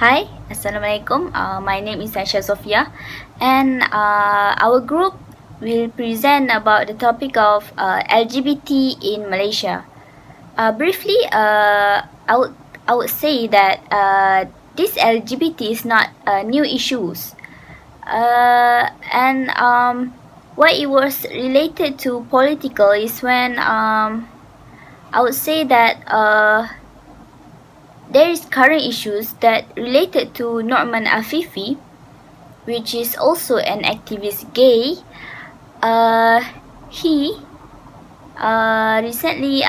Hi, Assalamualaikum. My name is Aisyah Sofiyyah, and our group will present about the topic of LGBT in Malaysia. Briefly, I would say that this LGBT is not new issues, and what it was related to political is when I would say that there is current issues that related to Norman Afifi, which is also an activist gay. He recently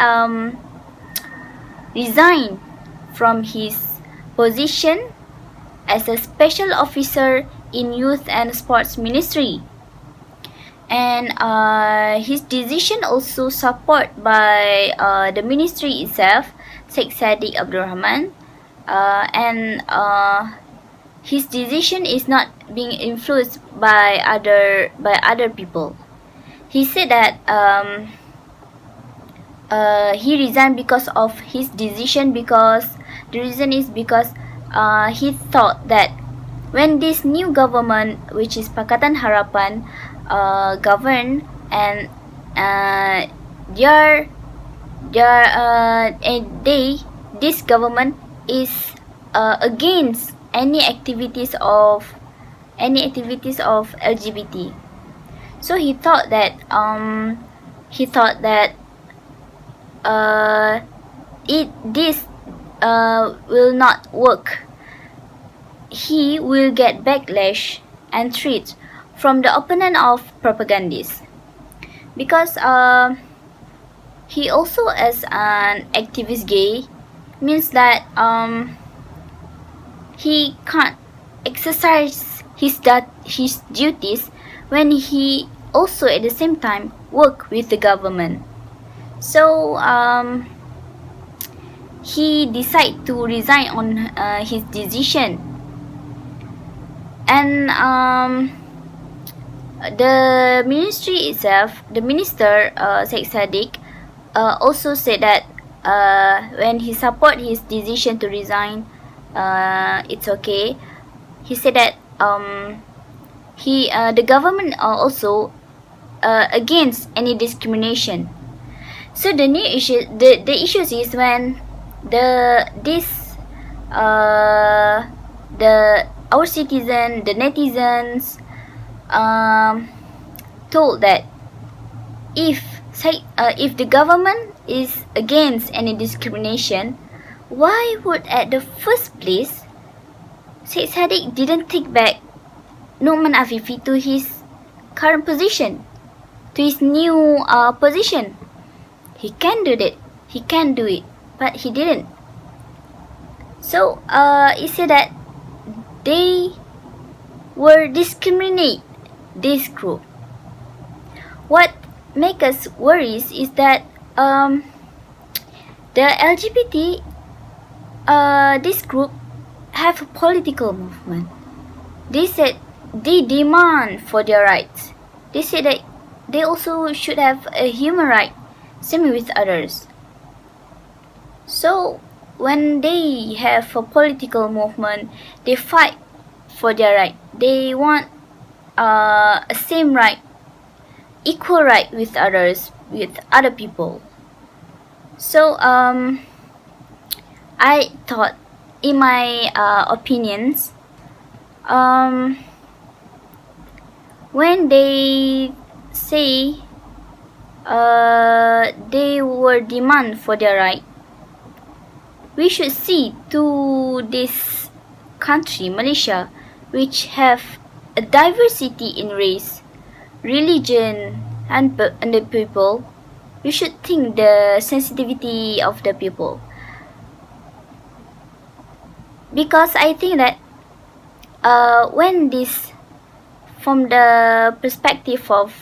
resigned from his position as a special officer in Youth and Sports Ministry. And his decision also supported by the ministry itself, Sheikh Sadiq Abdul Rahman, and his decision is not being influenced by other people. He said that he resigned because of his decision, because the reason is because he thought that when this new government, which is Pakatan Harapan, govern, and this government is against any activities of LGBT. So he thought that this will not work. He will get backlash and threats from the opponent of propagandists, because he also as an activist gay means that he can't exercise his duties when he also at the same time work with the government. So he decided to resign on his decision, and the ministry itself, the minister Sheikh Sadiq also said that when he support his decision to resign, it's okay. He said that the government also against any discrimination. So the new issue, the issues is when our citizen, the netizens, told that if the government is against any discrimination, why would at the first place Sheikh Sadiq didn't take back Norman Afifi to his current position, to his new position? He can do that. He can do it, but he didn't. So he said that they were discriminate this group. What make us worries is that the LGBT this group have a political movement. They said they demand for their rights. They said that they also should have a human right, same with others. So when they have a political movement, they fight for their right. They want a same right, equal right with others, with other people. So I thought, in my opinions, when they say they were demand for their right, we should see to this country, Malaysia, which have a diversity in race, religion, and the people. We should think the sensitivity of the people, because I think that when this, from the perspective of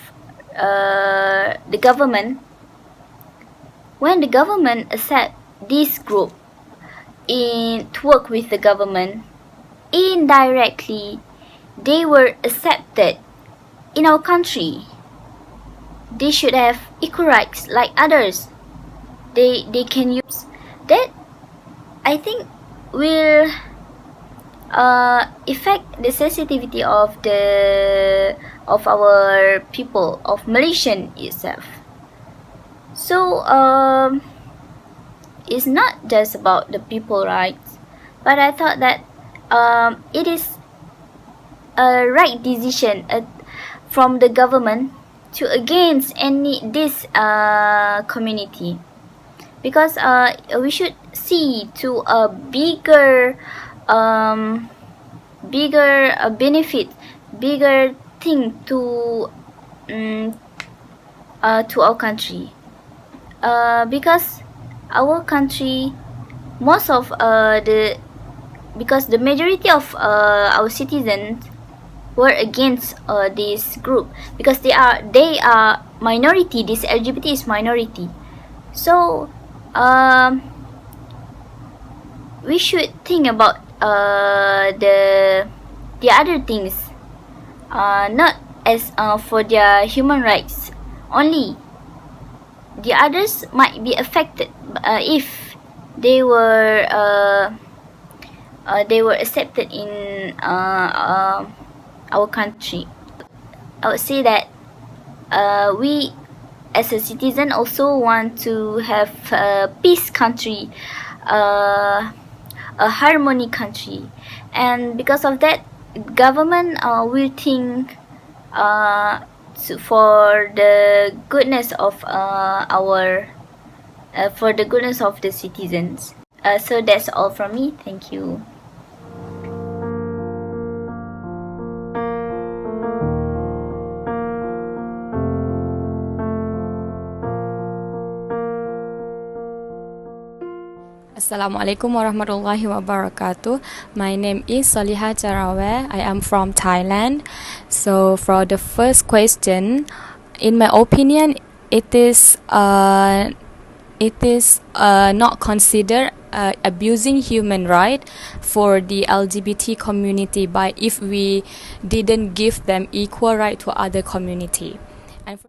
the government, when the government accept this group to work with the government, indirectly they were accepted in our country. They should have equal rights like others. They can use that. I think will affect the sensitivity of our people of Malaysian itself. So it's not just about the people rights, but I thought that it is a right decision from the government to against this community, because we should see to a bigger benefit, bigger thing to our country, because our country, most of because the majority of our citizens were against this group, because they are minority. This LGBT is minority. So we should think about the other things, not as for their human rights only. The others might be affected if they were accepted in our country. I would say that we as a citizen also want to have a peace country, a harmony country, and because of that, government will think for the goodness of for the goodness of the citizens. So that's all from me. Thank you. Assalamualaikum warahmatullahi wabarakatuh. My name is Sofiyyah Jarawe. I am from Thailand. So for the first question, in my opinion, it is not considered abusing human right for the LGBT community by if we didn't give them equal right to other community. And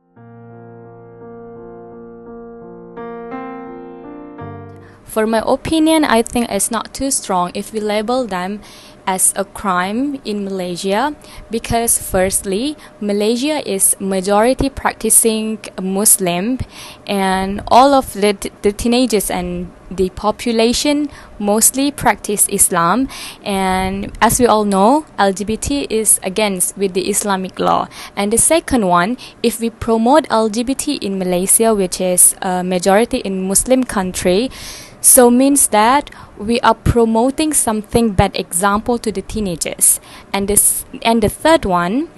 for my opinion, I think it's not too strong if we label them as a crime in Malaysia, because firstly, Malaysia is majority practicing Muslim, and all of the teenagers and the population mostly practice Islam, and as we all know, LGBT is against with the Islamic law. And the second one, if we promote LGBT in Malaysia, which is a majority in Muslim country, so means that we are promoting something bad example to the teenagers. And the third one,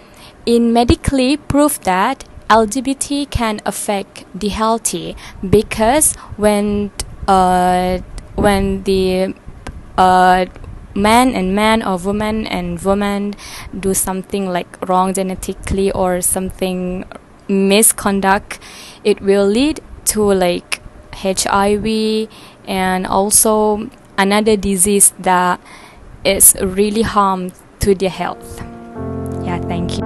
in medically proof that LGBT can affect the healthy, because when the man and man or woman and woman do something like wrong genetically or something misconduct, it will lead to like HIV and also another disease that is really harm to their health. Yeah, thank you.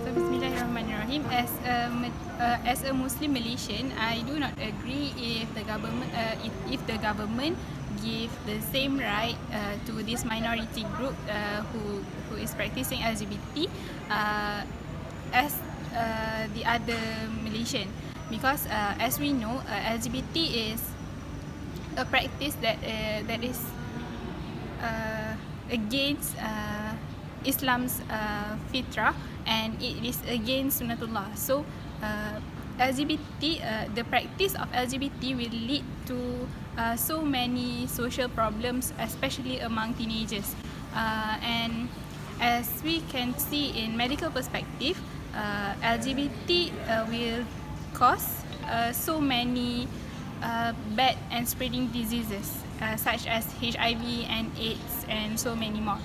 So, Bismillahirrahmanirrahim. As a Muslim Malaysian, I do not agree if the government give the same right to this minority group who is practicing LGBT as the other Malaysian. Because as we know, LGBT is a practice that is against Islam's fitrah, and it is against Sunnatullah. So LGBT, the practice of LGBT will lead to so many social problems, especially among teenagers. And as we can see in medical perspective, LGBT will cause so many bad and spreading diseases such as HIV and AIDS and so many more.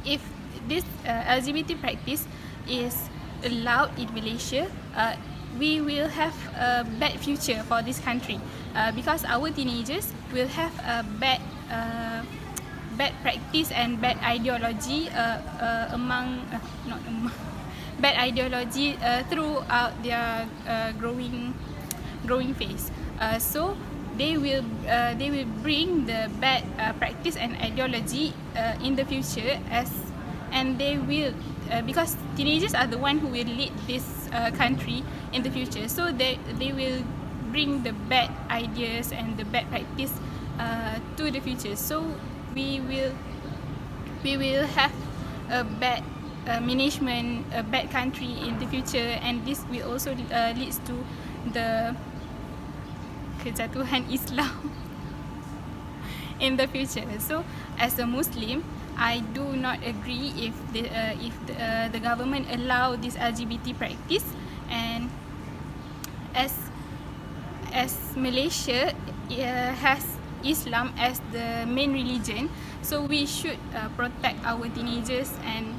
If this LGBT practice is allowed in Malaysia, we will have a bad future for this country, because our teenagers will have a bad practice and bad ideology bad ideology throughout their growing phase. So they will bring the bad practice and ideology in the future, and they will because teenagers are the one who will lead this country in the future, so they will bring the bad ideas and the bad practice to the future. So we will have a bad management, a bad country in the future, and this will also leads to the kejatuhan Islam in the future. So as a Muslim, I do not agree if the government allow this LGBT practice, and as Malaysia has Islam as the main religion, so we should protect our teenagers, and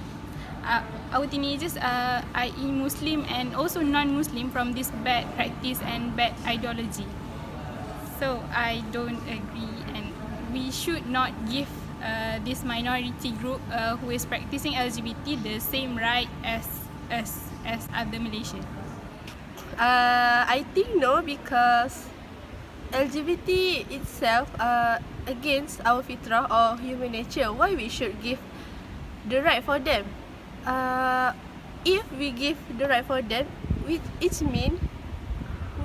our teenagers, i.e. Muslim and also non-Muslim, from this bad practice and bad ideology. So I don't agree, and we should not give this minority group who is practicing LGBT the same right as other Malaysians. I think no, because LGBT itself against our fitrah or human nature. Why we should give the right for them? If we give the right for them, it means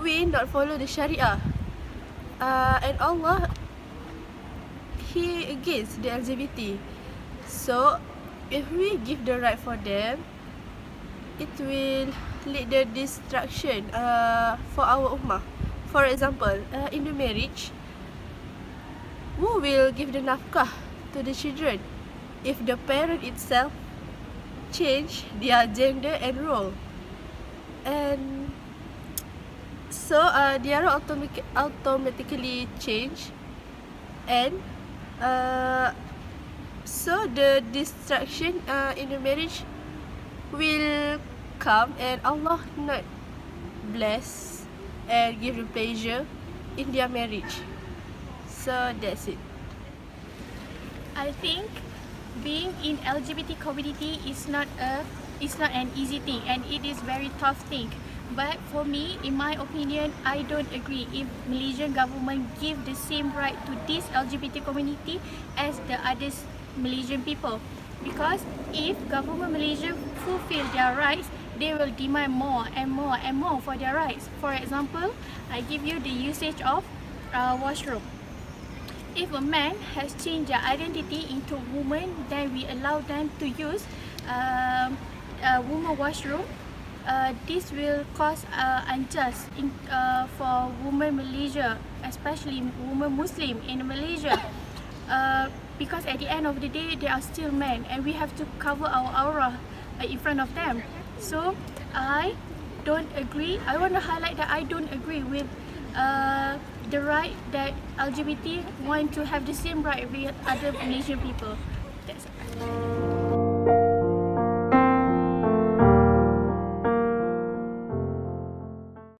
we not follow the Sharia. And Allah, He against the LGBT. So if we give the right for them, it will lead the destruction for our ummah. For example, in the marriage, who will give the nafkah to the children if the parent itself change their gender and role? And so their role automatically change, and so the destruction in the marriage will come, and Allah not bless and give the pleasure in their marriage. So that's it. I think being in LGBT community is not an easy thing, and it is very tough thing. But for me, in my opinion, I don't agree if Malaysian government give the same right to this LGBT community as the other Malaysian people. Because if government Malaysia fulfill their rights, they will demand more and more and more for their rights. For example, I give you the usage of washroom. If a man has changed their identity into woman, then we allow them to use woman washroom. This will cause unjust for women Malaysia, especially women Muslim in Malaysia. Because at the end of the day, they are still men, and we have to cover our aura in front of them. So I don't agree. I want to highlight that I don't agree with the right that LGBT want to have the same right with other Malaysian people. That's it.